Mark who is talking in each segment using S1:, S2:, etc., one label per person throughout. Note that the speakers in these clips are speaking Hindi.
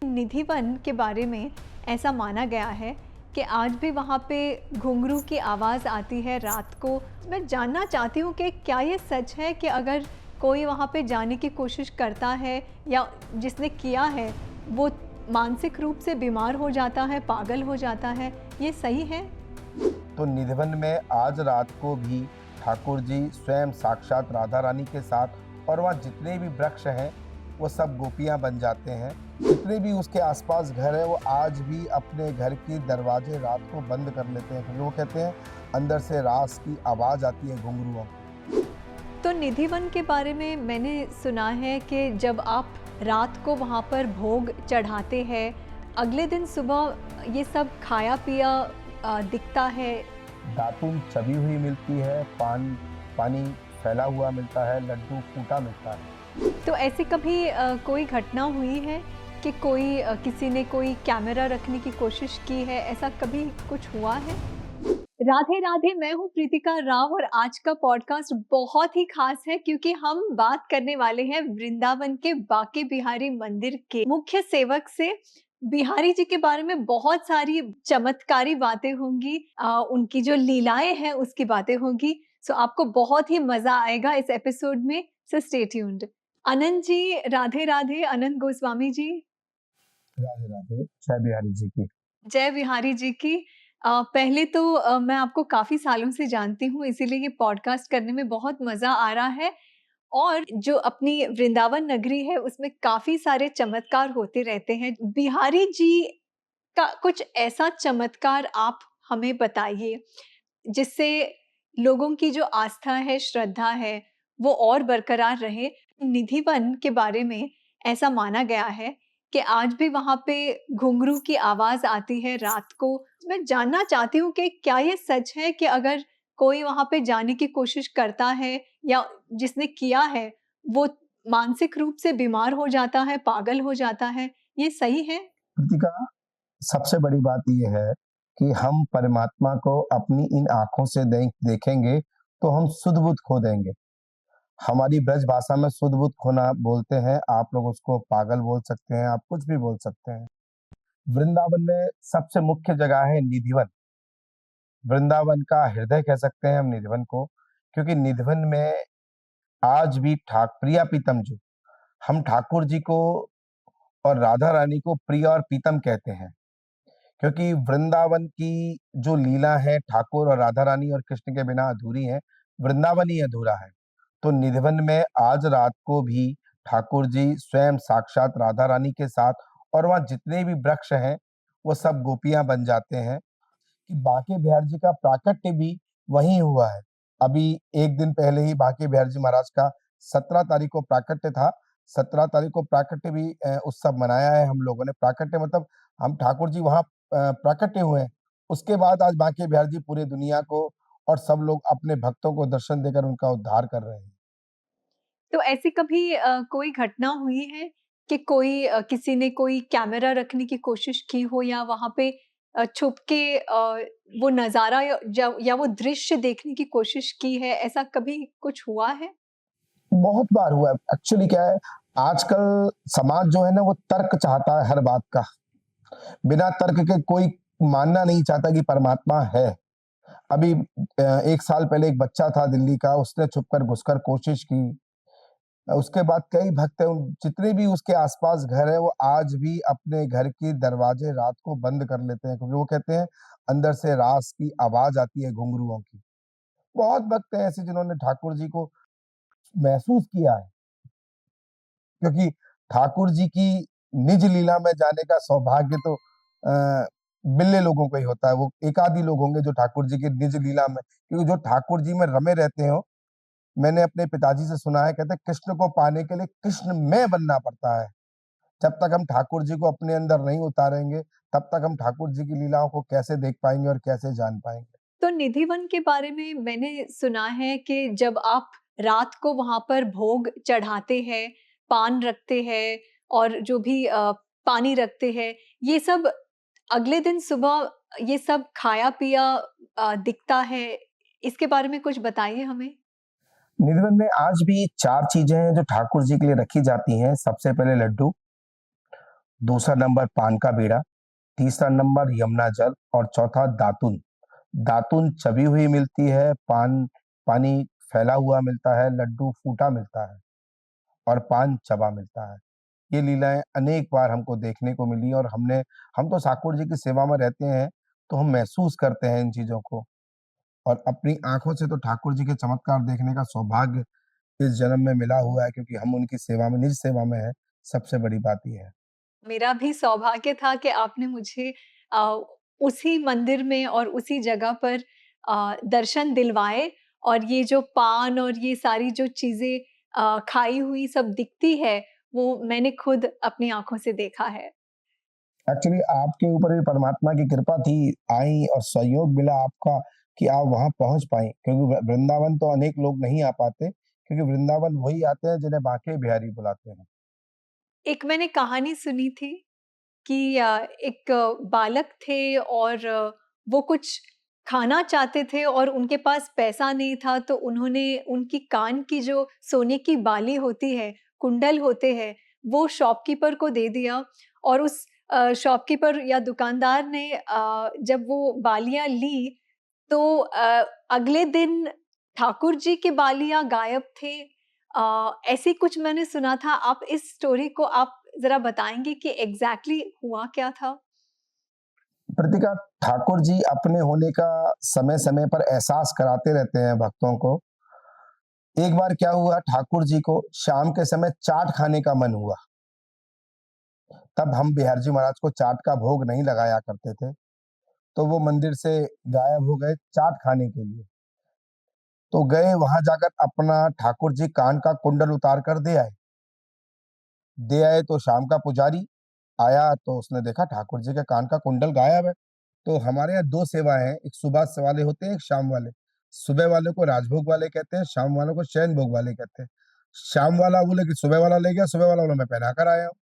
S1: निधिवन के बारे में ऐसा माना गया है कि आज भी वहाँ पे घुंघरू की आवाज़ आती है रात को। मैं जानना चाहती हूँ कि क्या ये सच है कि अगर कोई वहाँ पे जाने की कोशिश करता है या जिसने किया है वो मानसिक रूप से बीमार हो जाता है, पागल हो जाता है, ये सही है?
S2: तो निधिवन में आज रात को भी ठाकुर जी स्वयं साक्षात राधा रानी के साथ और वहाँ जितने भी वृक्ष हैं वो सब गोपियाँ बन जाते हैं। जितने भी उसके आसपास घर है वो आज भी अपने घर के दरवाजे रात को बंद कर लेते हैं, क्योंकि वो कहते हैं अंदर से रास की आवाज़ आती है घुंघरुओं की।
S1: तो निधिवन के बारे में मैंने सुना है कि जब आप रात को वहाँ पर भोग चढ़ाते हैं, अगले दिन सुबह ये सब खाया पिया दिखता है।
S2: दातुन चबी हुई मिलती है, पानी फैला हुआ मिलता है, लड्डू फूटा मिलता है।
S1: तो ऐसी कभी कोई घटना हुई है कि कोई किसी ने कोई कैमरा रखने की कोशिश की है, ऐसा कभी कुछ हुआ है? राधे राधे, मैं हूँ प्रीतिका राव और आज का पॉडकास्ट बहुत ही खास है क्योंकि हम बात करने वाले हैं वृंदावन के बांके बिहारी मंदिर के मुख्य सेवक से। बिहारी जी के बारे में बहुत सारी चमत्कारी बातें होंगी, उनकी जो लीलाएं हैं उसकी बातें होंगी। सो आपको बहुत ही मजा आएगा इस एपिसोड में, सो स्टे ट्यून्ड। अनंत जी, राधे राधे। अनंत गोस्वामी जी,
S2: राधे राधे। जय बिहारी जी की।
S1: जय बिहारी जी की। पहले तो मैं आपको काफ़ी सालों से जानती हूँ, इसीलिए ये पॉडकास्ट करने में बहुत मज़ा आ रहा है और जो अपनी वृंदावन नगरी है, उसमें काफ़ी सारे चमत्कार होते रहते हैं। बिहारी जी का कुछ ऐसा चमत्कार आप हमें बताइए, जिससे लोगों की जो आस्था है, श्रद्धा है, वो और बरकरार रहे। निधिवन के बारे में ऐसा माना गया है कि आज भी वहाँ पे घुंघरू की आवाज़ आती है रात को। मैं जानना चाहती हूँ कि क्या ये सच है कि अगर कोई वहाँ पे जाने की कोशिश करता है या जिसने किया है, वो मानसिक रूप से बीमार हो जाता है, पागल हो जाता है, ये सही है?
S2: कृतिका, सबसे बड़ी बात ये है कि हम परमात्मा को अपनी इन आँखों से देखेंगे तो हम सुध-बुध खो देंगे। हमारी ब्रज भाषा में सुध-बुध खोना बोलते हैं, आप लोग उसको पागल बोल सकते हैं, आप कुछ भी बोल सकते हैं। वृंदावन में सबसे मुख्य जगह है निधिवन। वृंदावन का हृदय कह सकते हैं हम निधिवन को, क्योंकि निधिवन में आज भी प्रिया प्रीतम जो हम ठाकुर जी को और राधा रानी को प्रिय और प्रीतम कहते हैं। क्योंकि वृंदावन की जो लीला है ठाकुर और राधा रानी और कृष्ण के बिना अधूरी है, वृंदावन ही अधूरा है। तो निधिवन में आज रात को भी ठाकुर जी स्वयं साक्षात राधा रानी के साथ और वहाँ जितने भी वृक्ष हैं, वो सब गोपियाँ बन जाते हैं। कि बांके बिहारी जी का प्राकट्य भी वहीं हुआ है। अभी 1 दिन पहले ही बांके बिहारी जी महाराज का 17 तारीख को प्राकट्य था। 17 तारीख को प्राकट्य भी उत्सव मनाया है हम लोगों ने। प्राकट्य मतलब हम ठाकुर जी वहाँ प्राकट्य हुए हैं। उसके बाद आज बांके बिहारी जी पूरी दुनिया को और सब लोग अपने भक्तों को दर्शन देकर उनका उद्धार कर रहे हैं।
S1: तो ऐसी कभी कोई घटना हुई है कि कोई किसी ने कोई कैमरा रखने की कोशिश की हो या वहाँ पे छुप के वो नज़ारा या वो दृश्य देखने की कोशिश की है, ऐसा कभी कुछ हुआ है?
S2: बहुत बार हुआ है। एक्चुअली क्या है, आजकल समाज जो है ना वो तर्क चाहता है हर बात का। बिना तर्क के कोई मानना नहीं चाहता कि परमात्मा है। अभी 1 साल पहले एक बच्चा था दिल्ली का, उसने छुपकर घुसकर कोशिश की। उसके बाद कई भक्त हैं, जितने भी उसके आस-पास घर हैं, वो आज भी अपने घर के दरवाजे रात को बंद कर लेते हैं, क्योंकि वो कहते हैं, अंदर से रास की आवाज़ आती है घुंघरुओं की। बहुत भक्त हैं ऐसे जिन्होंने ठाकुर जी को महसूस किया है, क्योंकि ठाकुर जी की निज लीला में जाने का सौभाग्य तो बिल्ले लोगों को ही होता है। वो एक-आध ही लोग होंगे जो ठाकुर जी की निज लीला में, क्योंकि जो ठाकुर जी में रमे रहते हो, मैंने अपने पिताजी से सुना है, कहते हैं कृष्ण को पाने के लिए कृष्णमय बनना पड़ता है। जब तक हम ठाकुर जी को अपने अंदर नहीं उतारेंगे, तब तक हम ठाकुर जी की लीलाओं को कैसे देख पाएँगे और कैसे जान पाएँगे।
S1: तो निधिवन के बारे में मैंने सुना है कि जब आप रात को वहाँ पर भोग चढ़ाते हैं, पान रखते हैं और जो भी पानी रखते हैं, ये सब अगले दिन सुबह ये सब खाया पिया दिखता है। इसके बारे में कुछ बताइए हमें?
S2: निधिवन में आज भी 4 चीज़ें हैं जो ठाकुर जी के लिए रखी जाती हैं। सबसे पहले लड्डू, दूसरा नंबर पान का बीड़ा, तीसरा नंबर यमुना जल और चौथा दातुन। दातुन चबी हुई मिलती है, पानी फैला हुआ मिलता है, लड्डू फूटा मिलता है और पान चबा मिलता है। ये लीलाएँ अनेक बार हमको देखने को मिली और हम तो ठाकुर जी की सेवा में रहते हैं, तो हम महसूस करते हैं इन चीज़ों को और अपनी आँखों से तो ठाकुर जी के चमत्कार देखने का सौभाग्य इस जन्म में मिला हुआ है क्योंकि हम उनकी सेवा में निज सेवा में हैं, सबसे बड़ी बात ये है।
S1: मेरा भी सौभाग्य था कि आपने मुझे अ, उसी मंदिर में और उसी जगह पर दर्शन दिलवाए और ये जो पान और ये सारी जो चीज़ें खाई हुई सब दिखती है, वो मैंने खुद अपनी आँखों से देखा है।
S2: एक्चुअली आपके ऊपर भी परमात्मा की कृपा थी, आई और सहयोग मिला आपका कि आप वहाँ पहुँच पाईं क्योंकि वृंदावन तो अनेक लोग नहीं आ पाते क्योंकि वृंदावन वही आते हैं जिन्हें बांके बिहारी बुलाते हैं।
S1: एक मैंने कहानी सुनी थी कि एक बालक थे और वो कुछ खाना चाहते थे और उनके पास पैसा नहीं था, तो उन्होंने उनकी कान की जो सोने की बाली होती है, कुंडल होते हैं, वो शॉपकीपर को दे दिया और उस शॉपकीपर या दुकानदार ने जब वो बालियाँ ली, तो अगले दिन ठाकुर जी के बालियाँ गायब थे। ऐसे कुछ मैंने सुना था, आप इस स्टोरी को आप ज़रा बताएँगे कि एग्ज़ैक्टली हुआ क्या था?
S2: प्रतिका ठाकुर जी अपने होने का समय-समय पर एहसास कराते रहते हैं भक्तों को। एक बार क्या हुआ ठाकुर जी को शाम के समय चाट खाने का मन हुआ। तब हम बिहारी जी महाराज को चाट का भोग नहीं लगाया करते थे, तो वो मंदिर से गायब हो गए चाट खाने के लिए। तो गए वहाँ जाकर अपना ठाकुर जी कान का कुंडल उतार कर दे आए। दे आए तो शाम का पुजारी आया तो उसने देखा ठाकुर जी के कान का कुंडल गायब है। तो हमारे यहाँ 2 सेवाएँ हैं, एक सुबह स वाले होते हैं, एक शाम वाले। सुबह वाले को राजभोग वाले कहते हैं, शाम वालों को शयन भोग वाले कहते हैं। शाम वाला बोले कि सुबह वाला ले गया, सुबह वाला बोला मैं पहना कर आया हूँ।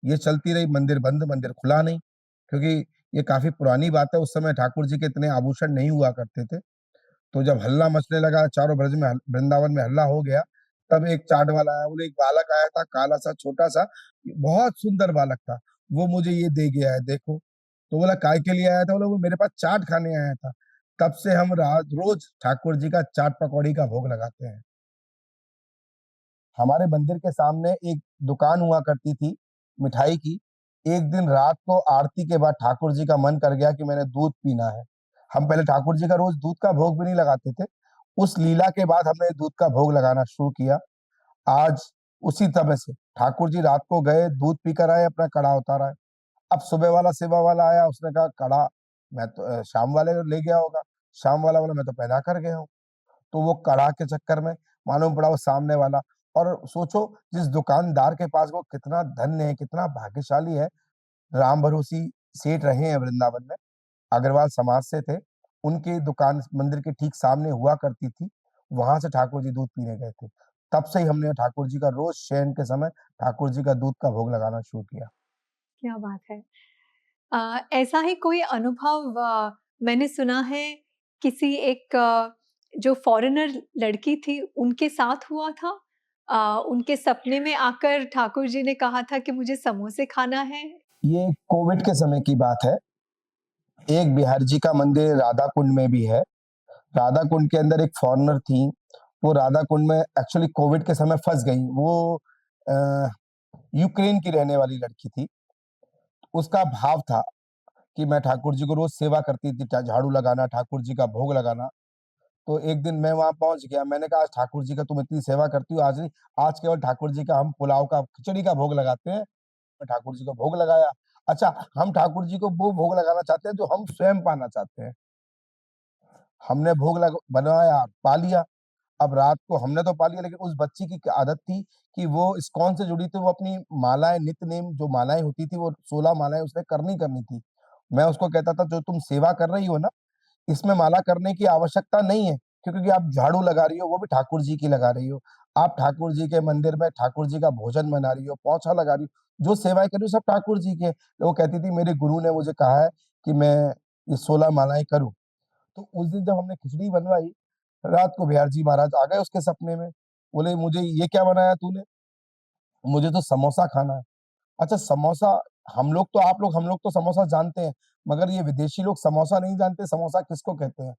S2: ये चलती रही, मंदिर बंद, मंदिर खुला नहीं, क्योंकि ये काफ़ी पुरानी बात है, उस समय ठाकुर जी के इतने आभूषण नहीं हुआ करते थे। तो जब हल्ला मचने लगा, चारों ब्रज में वृंदावन में हल्ला हो गया, तब एक चाट वाला आया, बोले एक बालक आया था, काला-सा, छोटा-सा, बहुत सुंदर बालक था, वो मुझे ये दे गया है, देखो। तो बोला काय के लिए आया था? बोला वो मेरे पास चाट खाने आया था। तब से हम रोज़ ठाकुर जी का चाट पकौड़ी का भोग लगाते हैं। हमारे मंदिर के सामने एक दुकान हुआ करती थी, मिठाई की। एक दिन रात को आरती के बाद ठाकुर जी का मन कर गया कि मैंने दूध पीना है। हम पहले ठाकुर जी का रोज़ दूध का भोग भी नहीं लगाते थे। उस लीला के बाद हमने दूध का भोग लगाना शुरू किया। आज उसी समय से ठाकुर जी रात को गए, दूध पी कर आए, अपना कड़ा उतार आए। अब सुबह वाला सेवा वाला आया, उसने कहा कड़ा मैं तो शाम वाले ले गया होगा। शाम वाला बोला मैं तो पहना कर गया हूँ। तो वो कड़ा के चक्कर में मालूम पड़ा वो सामने वाला और सोचो जिस दुकानदार के पास वो कितना धन्य है, कितना भाग्यशाली है, राम भरोसी सेठ रहे हैं वृंदावन में, अग्रवाल समाज से थे। उनकी दुकान मंदिर के ठीक सामने हुआ करती थी, वहाँ से ठाकुर जी दूध पीने गए थे। तब से ही हमने ठाकुर जी का रोज़ शयन के समय ठाकुर जी का दूध का भोग लगाना शुरू किया।
S1: क्या बात है! ऐसा ही कोई अनुभव मैंने सुना है किसी एक जो फ़ॉरेनर लड़की थी उनके साथ हुआ था। उनके सपने में आकर ठाकुर जी ने कहा था कि मुझे समोसे खाना है।
S2: ये कोविड के समय की बात है। एक बिहारी जी का मंदिर राधा कुंड में भी है। राधा कुंड के अंदर एक फॉरेनर थी, वो राधा कुंड में एक्चुअली कोविड के समय फँस गई। वो अ, यूक्रेन की रहने वाली लड़की थी। उसका भाव था कि मैं ठाकुर जी को रोज़ सेवा करती थी, झाड़ू लगाना, ठाकुर जी का भोग लगाना। तो एक दिन मैं वहाँ पहुँच गया, मैंने कहा आज ठाकुर जी का तुम इतनी सेवा करती हो, आज नहीं, आज केवल ठाकुर जी का हम पुलाव का, खिचड़ी का भोग लगाते हैं। मैं ठाकुर जी को भोग लगाया। अच्छा, हम ठाकुर जी को वो भोग लगाना चाहते हैं जो हम स्वयं पाना चाहते हैं। हमने भोग बनवाया, पा लिया। अब रात को हमने तो पा लिया लेकिन उस बच्ची की क्या आदत थी कि वो इस्कॉन से जुड़ी थी, वो अपनी मालाएँ नित्य नेम जो मालाएँ होती थी वो 16 मालाएँ उसने करनी करनी थी। मैं उसको कहता था जो तुम सेवा कर रही हो ना, इसमें माला करने की आवश्यकता नहीं है, क्योंकि आप झाड़ू लगा रही हो, वो भी ठाकुर जी की लगा रही हो। आप ठाकुर जी के मंदिर में ठाकुर जी का भोजन बना रही हो, पोंछा लगा रही हो, जो सेवाएँ कर रही हो सब ठाकुर जी की है। तो वो कहती थी मेरे गुरु ने मुझे कहा है कि मैं ये 16 मालाएँ करूँ। तो उस दिन जब हमने खिचड़ी बनवाई, रात को बिहारी जी महाराज आ गए उसके सपने में। बोले मुझे ये क्या बनाया तूने? मुझे तो समोसा खाना है। अच्छा समोसा हम लोग तो समोसा जानते हैं, मगर ये विदेशी लोग समोसा नहीं जानते, समोसा किसको कहते हैं?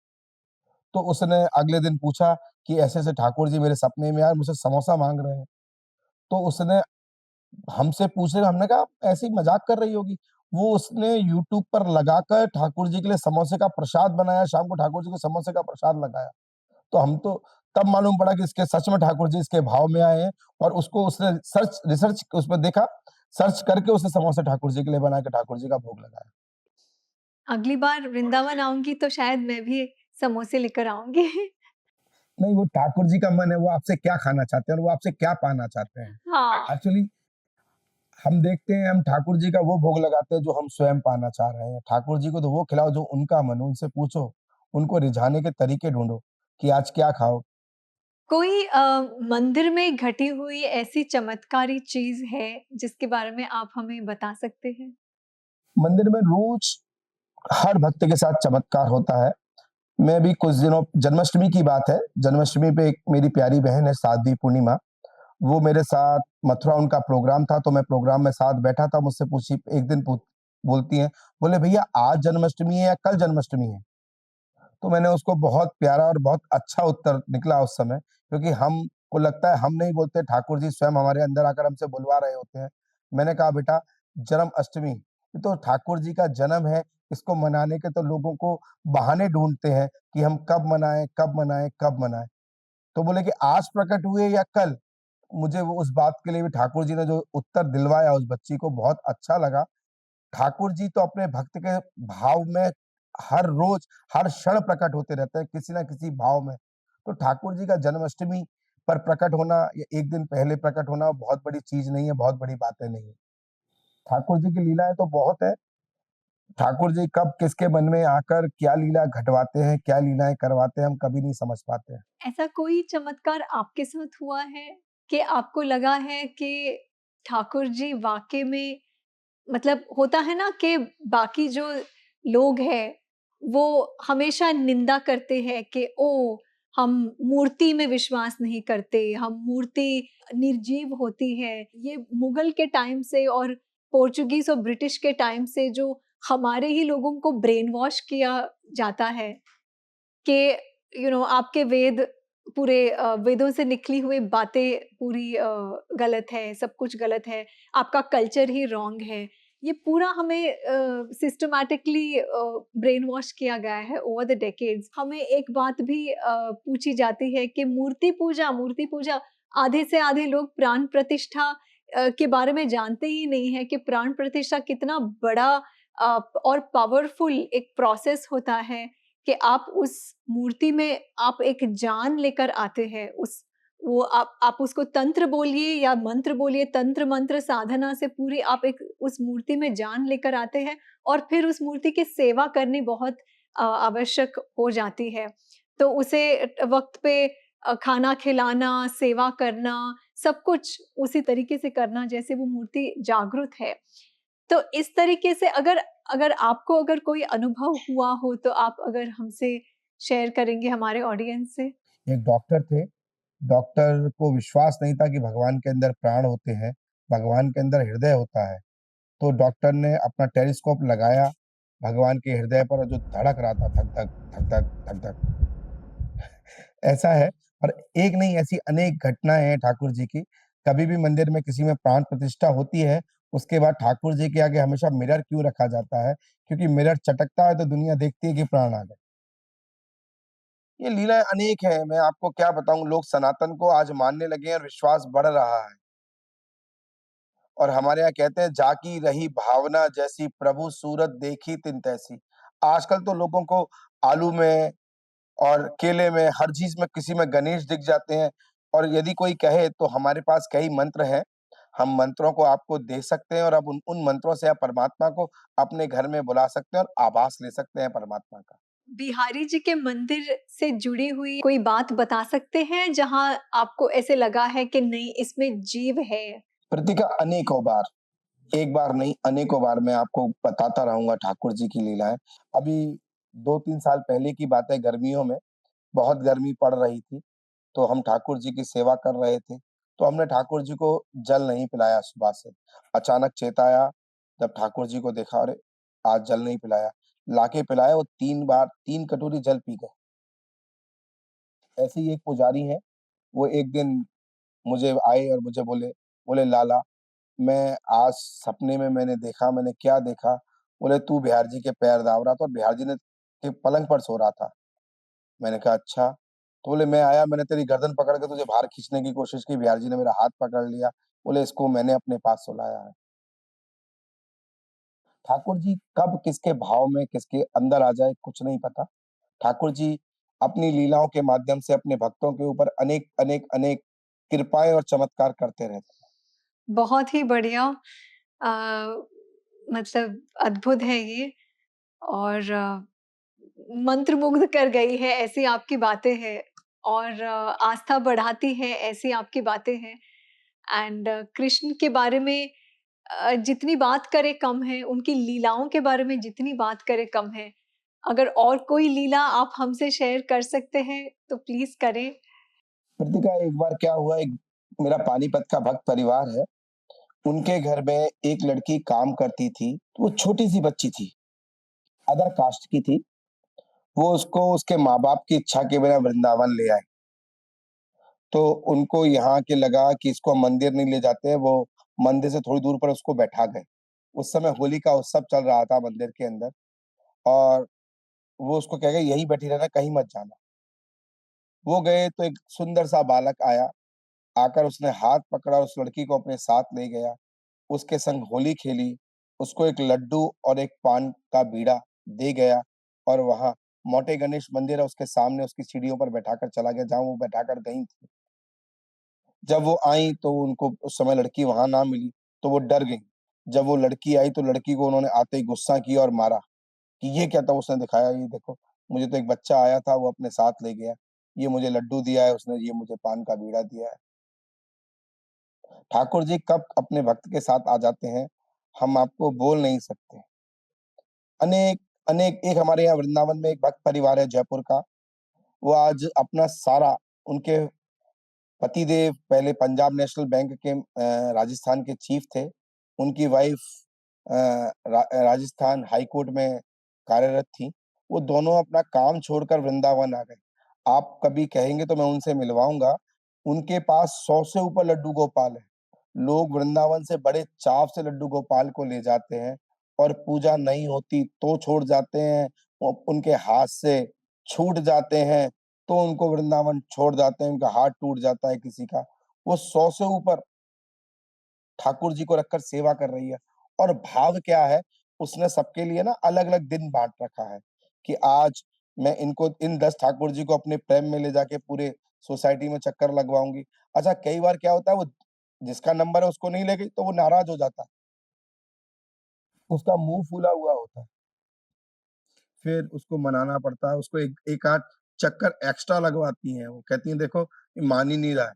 S2: तो उसने अगले दिन पूछा कि ऐसे-ऐसे ठाकुर जी मेरे सपने में आए, मुझसे समोसा माँग रहे हैं। तो उसने हमसे पूछे, हमने कहा ऐसे ही मज़ाक कर रही होगी। वो उसने यूट्यूब पर लगाकर ठाकुर जी के लिए समोसे का प्रसाद बनाया, शाम को ठाकुर जी को समोसे का प्रसाद लगाया। तो हम तो तब मालूम पड़ा कि इसके सच में ठाकुर जी इसके भाव में आए हैं और उसको उसने रिसर्च उसमें देखा, सर्च करके उसने समोसे ठाकुर जी के लिए बना के ठाकुर जी का भोग लगाया।
S1: अगली बार वृंदावन आऊँगी तो शायद मैं भी समोसे लेकर आऊँगी।
S2: नहीं, वो ठाकुर जी का मन है, वो आपसे क्या खाना चाहते हैं और वो आपसे क्या पाना चाहते हैं।
S1: हाँ।
S2: एक्चुअली हम देखते हैं, हम ठाकुर जी का वो भोग लगाते हैं जो हम स्वयं पाना चाह रहे हैं। ठाकुर जी को तो वो खिलाओ जो उनका मन हो, उनसे पूछो, उनको रिझाने के तरीके ढूँढो कि आज क्या खाओ?
S1: कोई मंदिर में घटी हुई ऐसी चमत्कारी चीज़ है जिसके बारे में आप हमें बता सकते हैं?
S2: मंदिर में रोज़ हर भक्त के साथ चमत्कार होता है। मैं भी कुछ दिनों जन्माष्टमी की बात है, जन्माष्टमी पे एक मेरी प्यारी बहन है साध्वी पूर्णिमा, वो मेरे साथ मथुरा उनका प्रोग्राम था, तो मैं प्रोग्राम में साथ बैठा था, मुझसे पूछी एक दिन पूछ बोलती हैं, बोले भैया आज जन्माष्टमी है या कल जन्माष्टमी है? तो मैंने उसको बहुत प्यारा और बहुत अच्छा उत्तर निकला उस समय, क्योंकि हमको लगता है हम नहीं बोलते, ठाकुर जी स्वयं हमारे अंदर आकर हमसे बुलवा रहे होते हैं। मैंने कहा बेटा जन्माष्टमी, ये तो ठाकुर जी का जन्म है, इसको मनाने के तो लोगों को बहाने ढूँढते हैं कि हम कब मनाएँ, कब मनाएँ, कब मनाएँ? तो बोले कि आज प्रकट हुए या कल? मुझे वो उस बात के लिए भी ठाकुर जी ने जो उत्तर दिलवाया उस बच्ची को बहुत अच्छा लगा। ठाकुर जी तो अपने भक्त के भाव में हर रोज़, हर क्षण प्रकट होते रहते हैं, किसी न किसी भाव में। तो ठाकुर जी का जन्माष्टमी पर प्रकट होना या 1 दिन पहले प्रकट होना बहुत बड़ी चीज़ नहीं है, बहुत बड़ी बातें नहीं है। ठाकुर जी की लीलाएँ तो बहुत है। ठाकुर जी कब किसके मन में आकर क्या लीला घटवाते हैं, क्या लीलाएँ करवाते हैं, हम कभी नहीं समझ पाते हैं।
S1: ऐसा कोई चमत्कार आपके साथ हुआ है कि आपको लगा है कि ठाकुर जी वाक़ई में मतलब होता है ना कि बाकी जो लोग हैं, वो हमेशा निंदा करते हैं कि ओह! हम मूर्ति में विश्वास नहीं करते, हम मूर्ति निर्जीव होती है। ये मुगल के टाइम से और पोर्चुगीज़ और ब्रिटिश के टाइम से जो हमारे ही लोगों को ब्रेन वॉश किया जाता है कि आपके वेद पूरे वेदों से निकली हुई बातें पूरी गलत है, सब कुछ गलत है, आपका कल्चर ही रॉन्ग है। ये पूरा हमें सिस्टमैटिकली ब्रेन वॉश किया गया है ओवर द डेकेड्स। हमें एक बात भी पूछी जाती है कि मूर्ति पूजा आधे से आधे लोग प्राण प्रतिष्ठा के बारे में जानते ही नहीं है कि प्राण प्रतिष्ठा कितना बड़ा और पावरफुल एक प्रोसेस होता है कि आप उस मूर्ति में आप एक जान लेकर आते हैं उस वो आप उसको तंत्र बोलिए या मंत्र बोलिए, तंत्र मंत्र साधना से पूरी आप एक उस मूर्ति में जान लेकर आते हैं और फिर उस मूर्ति की सेवा करनी बहुत आवश्यक हो जाती है। तो उसे वक़्त पे खाना खिलाना, सेवा करना, सब कुछ उसी तरीके से करना जैसे वो मूर्ति जागृत है। तो इस तरीके से अगर अगर आपको अगर कोई अनुभव हुआ हो तो आप अगर हमसे शेयर करेंगे हमारे ऑडियंस से?
S2: एक डॉक्टर थे, डॉक्टर को विश्वास नहीं था कि भगवान के अंदर प्राण होते हैं, भगवान के अंदर हृदय होता है। तो डॉक्टर ने अपना टेलिस्कोप लगाया भगवान के हृदय पर और जो धड़क रहा था धक धक धक धक धक धक ऐसा है। और एक नहीं ऐसी अनेक घटनाएँ हैं ठाकुर जी की। कभी भी मंदिर में किसी में प्राण प्रतिष्ठा होती है, उसके बाद ठाकुर जी के आगे हमेशा मिरर क्यों रखा जाता है? क्योंकि मिरर चटकता है तो दुनिया देखती है कि प्राण आ गए। ये लीलाएँ अनेक हैं, मैं आपको क्या बताऊँ, लोग सनातन को आज मानने लगे हैं और विश्वास बढ़ रहा है। और हमारे यहाँ कहते हैं जाकी रही भावना जैसी प्रभु सूरत देखी तिन तैसी। आजकल तो लोगों को आलू में और केले में हर चीज़ में किसी में गणेश दिख जाते हैं और यदि कोई कहे तो हमारे पास कई मंत्र हैं। हम मंत्रों को आपको दे सकते हैं और अब उन उन मंत्रों से आप परमात्मा को अपने घर में बुला सकते हैं और आभास ले सकते हैं परमात्मा का।
S1: बिहारी जी के मंदिर से जुड़ी हुई कोई बात बता सकते हैं जहाँ आपको ऐसे लगा है कि नहीं इसमें जीव है?
S2: कृतिका अनेकों बार, एक बार नहीं अनेकों बार मैं आपको बताता रहूँगा ठाकुर जी की लीलाएँ। अभी 2-3 साल पहले की बात है, गर्मियों में बहुत गर्मी पड़ रही थी, तो हम ठाकुर जी की सेवा कर रहे थे। तो हमने ठाकुर जी को जल नहीं पिलाया सुबह से। अचानक चेता आया, जब ठाकुर जी को देखा, अरे! आज जल नहीं पिलाया। लाके पिलाया, वो 3 बार 3 कटोरी जल पी गए। ऐसे ही एक पुजारी हैं, वो एक दिन मुझे आए और मुझे बोले, लाला, मैं आज सपने में मैंने देखा, मैंने क्या देखा? बोले, तू बिहारी जी के पैर दाब रहा था और बिहारी जी ने के पलंग पर सो रहा था। मैंने कहा, अच्छा। तो बोले, मैं आया, मैंने तेरी गर्दन पकड़ के तुझे बाहर खींचने की कोशिश की, बिहारी जी ने मेरा हाथ पकड़ लिया। बोले, इसको मैंने अपने पास सुलाया है। ठाकुर जी कब किसके भाव में, किसके अंदर आ जाए, कुछ नहीं पता। ठाकुर जी अपनी लीलाओं के माध्यम से अपने भक्तों के ऊपर अनेक, अनेक, अनेक कृपाएँ और चमत्कार करते रहते हैं।
S1: बहुत ही बढ़िया अ, मतलब अद्भुत है ये और मंत्रमुग्ध कर गई है ऐसी आपकी बातें हैं और आस्था बढ़ाती है ऐसी आपकी बातें हैं एंड कृष्ण के बारे में जितनी बात करें कम है, उनकी लीलाओं के बारे में जितनी बात करें कम है। अगर और कोई लीला आप हमसे शेयर कर सकते हैं तो प्लीज़ करें।
S2: कृतिका, एक बार क्या हुआ, एक मेरा पानीपत का भक्त परिवार है, उनके घर में एक लड़की काम करती थी, वो छोटी-सी बच्ची थी, अदर कास्ट की थी। वो उसको उसके माँ-बाप की इच्छा के बिना वृंदावन ले आए। तो उनको यहाँ के लगा कि इसको हम मंदिर नहीं ले जाते हैं, वो मंदिर से थोड़ी दूर पर उसको बैठा गए। उस समय होली का उत्सव चल रहा था मंदिर के अंदर और वो उसको कह गए, यहीं बैठी रहना, कहीं मत जाना। वो गए तो एक सुंदर-सा बालक आया, आकर उसने हाथ पकड़ा, उस लड़की को अपने साथ ले गया, उसके संग होली खेली, उसको एक लड्डू और एक पान का बीड़ा दे गया और वहाँ मोटे गणेश मंदिर है, उसके सामने उसकी सीढ़ियों पर बैठाकर चला गया, जहाँ वो बैठाकर गई थी। जब वो आईं तो उनको उस समय लड़की वहाँ ना मिली, तो वो डर गईं। जब वो लड़की आई तो लड़की को उन्होंने आते ही गुस्सा किया और मारा कि ये क्या था? उसने दिखाया, ये देखो, मुझे तो एक बच्चा आया था, वो अपने साथ ले गया। ये मुझे लड्डू दिया है उसने, ये मुझे पान का बीड़ा दिया है। ठाकुर जी कब अपने भक्त के साथ आ जाते हैं, हम आपको बोल नहीं सकते। अनेक, अनेक एक हमारे यहाँ वृंदावन में एक भक्त परिवार है जयपुर का, वो आज अपना सारा उनके पतिदेव पहले पंजाब नेशनल बैंक के राजस्थान के चीफ थे। उनकी वाइफ अ, राजस्थान हाई कोर्ट में कार्यरत थी। वो दोनों अपना काम छोड़कर वृंदावन आ गए। आप कभी कहेंगे तो मैं उनसे मिलवाऊँगा। उनके पास 100 से ऊपर लड्डू गोपाल हैं। लोग वृंदावन से बड़े चाव से लड्डू गोपाल को ले जाते हैं और पूजा नहीं होती तो छोड़ जाते हैं। वो उनके हाथ से छूट जाते हैं तो उनको वृंदावन छोड़ जाते हैं, उनका हाथ टूट जाता है किसी का। वो 100 से ऊपर ठाकुर जी को रखकर सेवा कर रही है और भाव क्या है, उसने सबके लिए ना अलग-अलग दिन बाँट रखा है, कि आज मैं इनको इन 10 ठाकुर जी को अपने प्रेम में ले जाके पूरे सोसाइटी में चक्कर लगवाऊँगी। अच्छा, कई बार क्या होता है, वो जिसका नंबर है उसको नहीं ले गई तो वो नाराज़ हो जाता है, उसका मुँह फूला हुआ होता है। फिर उसको मनाना पड़ता है, उसको एक एक आध चक्कर एक्स्ट्रा लगवाती हैं वो, कहती हैं, देखो ये मान ही नहीं रहा है।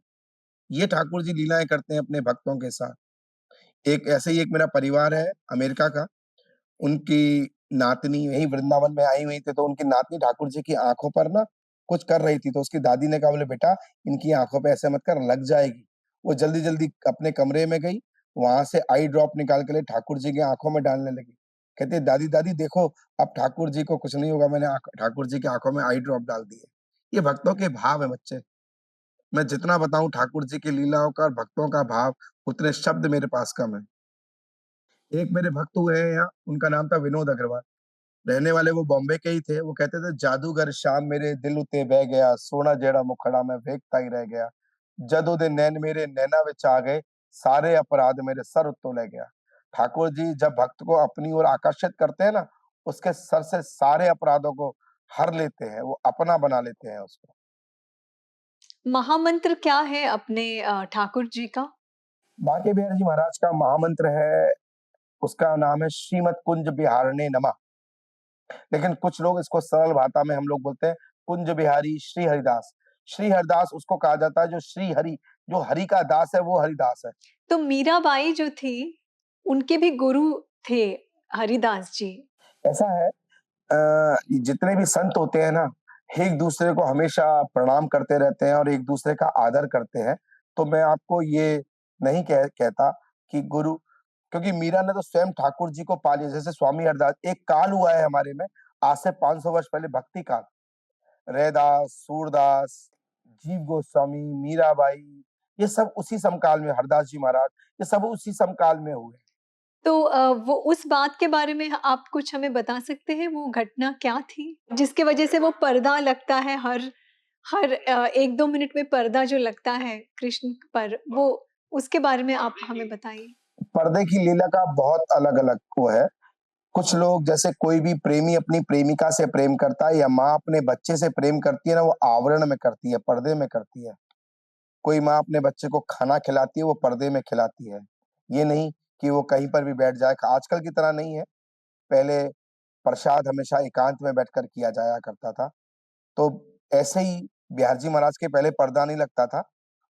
S2: ये ठाकुर जी लीलाएँ करते हैं अपने भक्तों के साथ। एक ऐसे ही एक मेरा परिवार है अमेरिका का, उनकी नातनी यहीं वृंदावन में आई हुई थी, तो उनकी नातनी ठाकुर जी की आँखों पर ना कुछ कर रही थी, तो उसकी दादी ने कहा, बोले, बेटा इनकी आँखों पे ऐसे मत कर, लग जाएगी। वो जल्दी-जल्दी अपने कमरे में गई, वहाँ से आई ड्रॉप निकाल के ले ठाकुर जी की आँखों में डालने लगी। कहती है, दादी, दादी देखो, अब ठाकुर जी को कुछ नहीं होगा, मैंने ठाकुर जी की आँखों में आई ड्रॉप डाल दी है। ये भक्तों के भाव है बच्चे। मैं जितना बताऊँ ठाकुर जी की लीलाओं का और भक्तों का भाव, उतने शब्द मेरे पास कम है। एक मेरे भक्त हुए हैं यहाँ, उनका नाम था विनोद अग्रवाल। रहने वाले वो बॉम्बे के ही थे। वो कहते थे, जादूगर शाम मेरे दिल उते बह गया, सोना जेड़ा मुखड़ा मैं वेखता ही रह गया। जदों दे नैन मेरे नैना विच आ गए, सारे अपराध मेरे सर उत्तों ले गया। ठाकुर जी जब भक्त को अपनी ओर आकर्षित करते हैं ना, उसके सर से सारे अपराधों को हर लेते हैं, वो अपना बना लेते हैं उसको।
S1: महामंत्र क्या है अपने ठाकुर जी का?
S2: बांके बिहारी जी महाराज का महामंत्र है, उसका नाम है श्रीमत कुंज बिहारणे नमः। लेकिन कुछ लोग इसको सरल भाषा में हम लोग बोलते हैं कुंज बिहारी श्री हरिदास। श्री हरिदास उसको कहा जाता है जो श्री हरि, जो हरि का दास है वो हरिदास है।
S1: तो मीराबाई जो थी, उनके भी गुरु थे हरिदास जी।
S2: ऐसा है, जितने भी संत होते हैं ना, एक दूसरे को हमेशा प्रणाम करते रहते हैं और एक दूसरे का आदर करते हैं। तो मैं आपको ये नहीं कहता कि गुरु, क्योंकि मीरा ने तो स्वयं ठाकुर जी को पा लिया। जैसे स्वामी हरदास, एक काल हुआ है हमारे में आज से 500 वर्ष पहले, भक्ति काल। रैदास, सूरदास, जीव गोस्वामी, मीराबाई, ये सब उसी समकाल में, हरदास जी महाराज, ये सब उसी समकाल में हुए।
S1: तो वो उस बात के बारे में आप कुछ हमें बता सकते हैं, वो घटना क्या थी? जिसकी वजह से वो पर्दा लगता है हर 1-2 मिनट में पर्दा जो लगता है कृष्ण पर, वो उसके बारे में आप हमें बताइए।
S2: पर्दे की लीला का बहुत अलग-अलग वो है। कुछ लोग, जैसे कोई भी प्रेमी अपनी प्रेमिका से प्रेम करता है या माँ अपने बच्चे से प्रेम करती है ना, वो आवरण में करती है, पर्दे में करती है। कोई माँ अपने बच्चे को खाना खिलाती है, वो पर्दे में खिलाती है। ये नहीं कि वो कहीं पर भी बैठ जाए, आजकल की तरह नहीं है। पहले प्रसाद हमेशा एकांत में बैठकर किया जाया करता था। तो ऐसे ही बिहार जी महाराज के पहले पर्दा नहीं लगता था,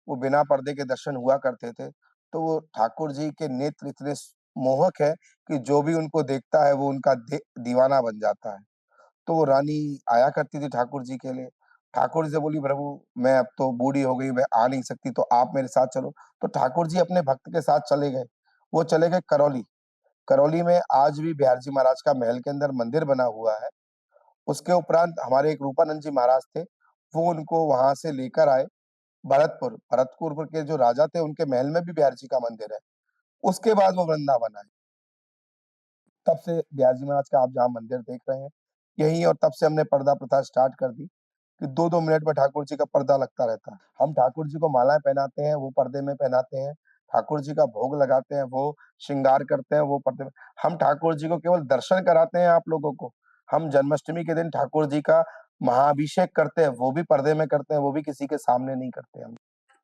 S2: वो बिना पर्दे के दर्शन हुआ करते थे। तो वो ठाकुर जी के नेत्र इतने मोहक है कि जो भी उनको देखता है वो उनका दीवाना बन जाता है। तो वो रानी आया करती थी ठाकुर जी के लिए। ठाकुर जी से बोली, प्रभु मैं अब तो बूढ़ी हो गई, मैं आ नहीं सकती, तो आप मेरे साथ चलो। तो ठाकुर जी अपने भक्त के साथ चले गए। वो चले गए करौली। करौली में आज भी बिहार जी महाराज का महल के अंदर मंदिर बना हुआ है। उसके उपरांत हमारे एक रूपानंद जी महाराज थे, वो उनको वहां से लेकर आए भरतपुर। भरतपुर के जो राजा थे, उनके महल में भी बिहार जी का मंदिर है। उसके बाद वो वृंदावन आए। तब से बिहार जी महाराज का आप जहाँ मंदिर देख रहे हैं, यही, और तब से हमने पर्दा प्रथा स्टार्ट कर दी कि 2-2 मिनट में ठाकुर जी का पर्दा लगता रहता है। हम ठाकुर जी को मालाएँ पहनाते हैं, वो पर्दे में पहनाते हैं। ठाकुर जी का भोग लगाते हैं, वो श्रृंगार करते हैं, वो पर्दे में। हम ठाकुर जी को केवल दर्शन कराते हैं आप लोगों को। हम जन्माष्टमी के दिन ठाकुर जी का महाअभिषेक करते हैं, वो भी पर्दे में करते हैं, वो भी किसी के सामने नहीं करते हम।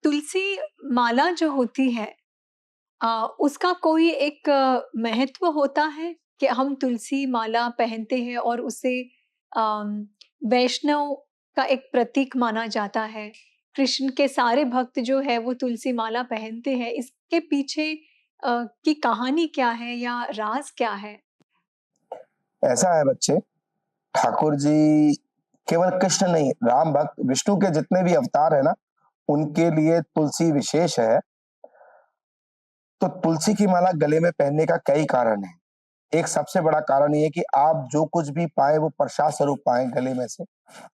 S1: तुलसी माला जो होती है, उसका कोई एक महत्व होता है कि हम तुलसी माला पहनते हैं और उसे अम, वैष्णव का एक प्रतीक माना जाता है। कृष्ण के सारे भक्त जो है वो तुलसी माला पहनते हैं। इसके पीछे की कहानी क्या है या राज क्या है?
S2: ऐसा है बच्चे, ठाकुर जी केवल कृष्ण नहीं, राम भक्त, विष्णु के जितने भी अवतार है ना, उनके लिए तुलसी विशेष है। तो तुलसी की माला गले में पहनने का कई कारण है। एक सबसे बड़ा कारण ये है कि आप जो कुछ भी पाएँ वो प्रसाद स्वरूप पाएँ गले में से।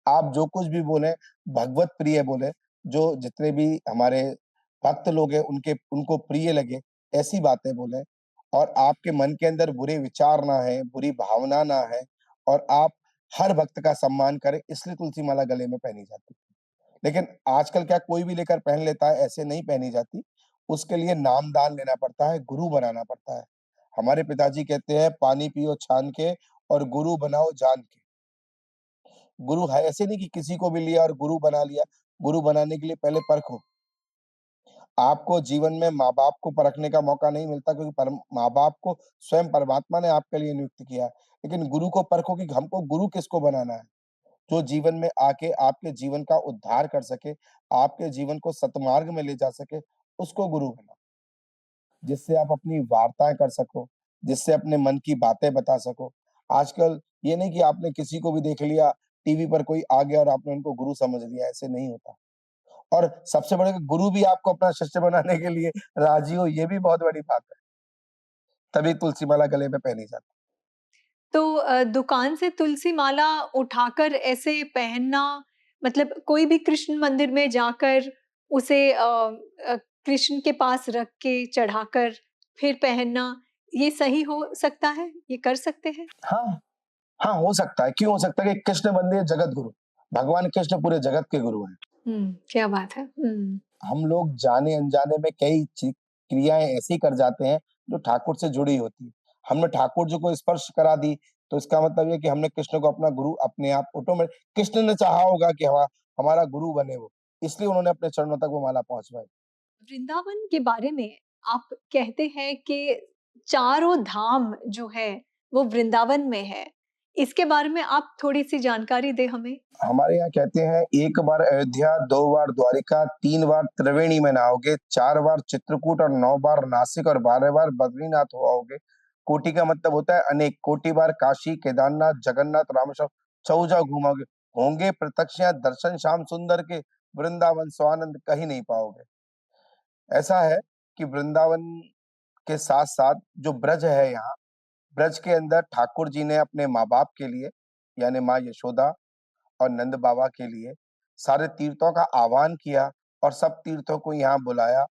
S2: आप जो कुछ भी बोलें, भगवत प्रिय बोलें, जो जितने भी हमारे भक्त लोग हैं उनके उनको प्रिय लगे, ऐसी बातें बोलें, और आपके मन के अंदर बुरे विचार ना आए, बुरी भावना ना आए, और आप हर भक्त का सम्मान करें, इसलिए तुलसी माला गले में पहनी जाती है। लेकिन आजकल क्या कोई भी लेकर पहन लेता है, ऐसे नहीं पहनी जाती। उसके लिए नामदान लेना पड़ता है, गुरु बनाना पड़ता है। हमारे पिताजी कहते हैं, पानी पियो छान के और गुरु बनाओ जान के। गुरु है ऐसे नहीं कि किसी को भी लिया और गुरु बना लिया। गुरु बनाने के लिए पहले परखो। आपको जीवन में माँ-बाप को परखने का मौका नहीं मिलता, क्योंकि माँ-बाप को स्वयं परमात्मा ने आपके लिए नियुक्त किया है। लेकिन गुरु को परखो कि हमको गुरु किसको बनाना है। जो जीवन में आके आपके जीवन का उद्धार कर सके, आपके जीवन को सतमार्ग में ले जा सके, उसको गुरु बनाओ। जिससे आप अपनी वार्ताएँ कर सको, जिससे अपने मन की बातें बता सको। आजकल ये नहीं कि आपने किसी को भी देख लिया, टीवी पर कोई आ गया और आपने उनको गुरु समझ लिया, ऐसे नहीं होता। और सबसे बड़े, गुरु भी आपको अपना शिष्य बनाने के लिए राज़ी हो, ये भी बहुत बड़ी बात है। तभी तुलसी माला गले में पहनी जाती है।
S1: तो दुकान से तुलसी माला उठाकर ऐसे पहनना, मतलब कोई भी कृष्ण मंदिर में जाकर उसे कृष्ण के पास रख के चढ़ाकर फिर पहनना, ये सही हो सकता है? ये कर सकते हैं?
S2: हाँ, हाँ, हो सकता है। क्यों हो सकता है कि कृष्ण बंदे जगत गुरु। भगवान कृष्ण पूरे जगत के गुरु हैं।
S1: क्या बात है।
S2: हम लोग जाने-अनजाने में कई क्रियाएँ ऐसी कर जाते हैं, जो ठाकुर से जुड़ी होती हैं। हमने ठाकुर जी को स्पर्श करा दी, तो इसका मतलब ये कि हमने कृष्ण को अपना गुरु अपने आप कृष्ण ने चाहा होगा कि हमारा गुरु बने वो, इसलिए उन्होंने अपने चरणों तक वो माला पहुँचवाई।
S1: वृंदावन के बारे में आप कहते हैं कि चारों धाम जो है, वो वृंदावन में है। इसके बारे में आप थोड़ी-सी जानकारी दें हमें?
S2: हमारे यहाँ कहते हैं, 1 बार अयोध्या, 2 बार द्वारिका, 3 बार त्रिवेणी में नहाओगे, 4 बार चित्रकूट और 9 बार नासिक और 12 बार बद्रीनाथ हो आओगे। कोटि का मतलब होता है अनेक, कोटि बार काशी, केदारनाथ, जगन्नाथ, रामेश्वरम चौजा घूमोगे। होंगे प्रत्यक्ष यहाँ दर्शन श्याम सुंदर के, वृंदावन स्वानंद कहीं नहीं पाओगे। ऐसा है कि वृंदावन के साथ-साथ जो ब्रज है यहाँ, ब्रज के अंदर ठाकुर जी ने अपने माँ-बाप के लिए, यानी माँ यशोदा और नंद बाबा के लिए सारे तीर्थों का आह्वान किया और सब तीर्थों को यहाँ बुलाया।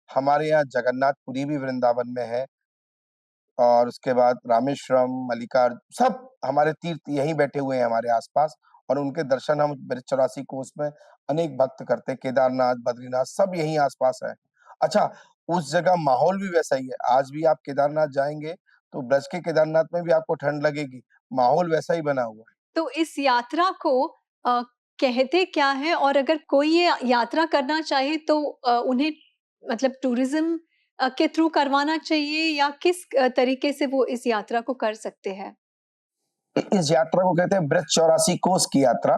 S2: हमारे यहाँ जगन्नाथपुरी भी वृंदावन में है और उसके बाद रामेश्वरम, सब हमारे तीर्थ यहीं बैठे हुए हैं हमारे आस-पास और उनके दर्शन हम ब्रज 84 कोस में अनेक भक्त करते हैं। केदारनाथ, बद्रीनाथ सब यहीं आस-पास है। अच्छा, उस जगह माहौल भी वैसा ही है। आज भी आप केदारनाथ जाएँगे, तो ब्रज के केदारनाथ में भी आपको ठंड लगेगी। माहौल वैसा ही बना हुआ है।
S1: तो इस यात्रा को अ, कहते क्या हैं और अगर कोई ये यात्रा करना चाहे तो उन्हें मतलब टूरिज़्म के थ्रू करवाना चाहिए या किस तरीके से वो इस यात्रा को कर सकते हैं?
S2: इस यात्रा को कहते हैं ब्रज 84 कोस की यात्रा।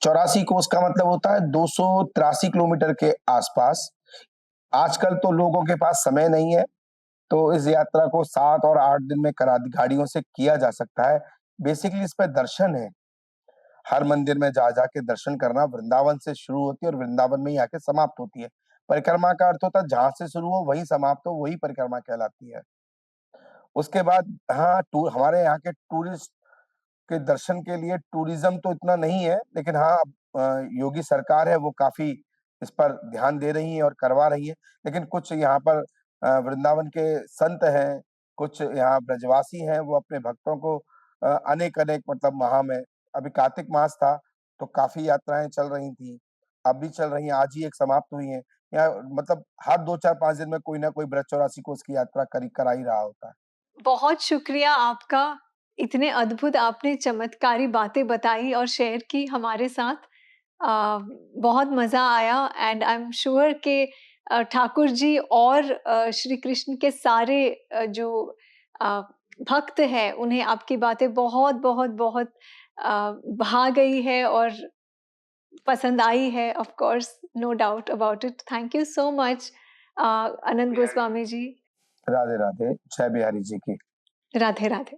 S2: 84 कोस का मतलब होता है 283 किलोमीटर के आसपास। आजकल तो लोगों के पास समय नहीं है, तो इस यात्रा को 7 और 8 दिन में करा गाड़ियों से किया जा सकता है। बेसिकली इस पे दर्शन है। हर मंदिर में जा के दर्शन करना वृंदावन से शुरू होती है और वृंदावन में ही आके समाप्त होती है। परिक्रमा का अर्थ होता है जहाँ से शुरू हो वहीं समाप्त हो, वही परिक्रमा कहलाती है। उसके बाद हाँ, हमारे यहाँ के टूरिस्ट के दर्शन के लिए टूरिज़्म तो इतना नहीं है, लेकिन हाँ, योगी सरकार है वो काफ़ी इस पर ध्यान दे रही है और करवा रही है। लेकिन कुछ यहाँ पर वृंदावन के संत हैं, कुछ यहाँ ब्रजवासी हैं, वो अपने भक्तों को अनेक-अनेक मतलब माह में अभी कार्तिक मास था, तो काफ़ी यात्राएँ चल रही थी। अब भी चल रही हैं, आज ही एक समाप्त हुई हैं। या मतलब हर 2, 4, 5 दिन में कोई ना कोई ब्रज 84 कोस की यात्रा करा ही रहा होता है।
S1: बहुत शुक्रिया आपका। इतने अद्भुत आपने चमत्कारी बातें बताई और शेयर की हमारे साथ। बहुत मज़ा आया एंड आई एम श्योर कि ठाकुर जी और श्री कृष्ण के सारे जो अ, भक्त हैं, उन्हें आपकी बातें बहुत भा गई है और पसंद आई है of course, no doubt about it. Thank you so much Anant Goswami ji.
S2: Radhe, Radhe. जय बिहारी जी की।
S1: राधे, राधे।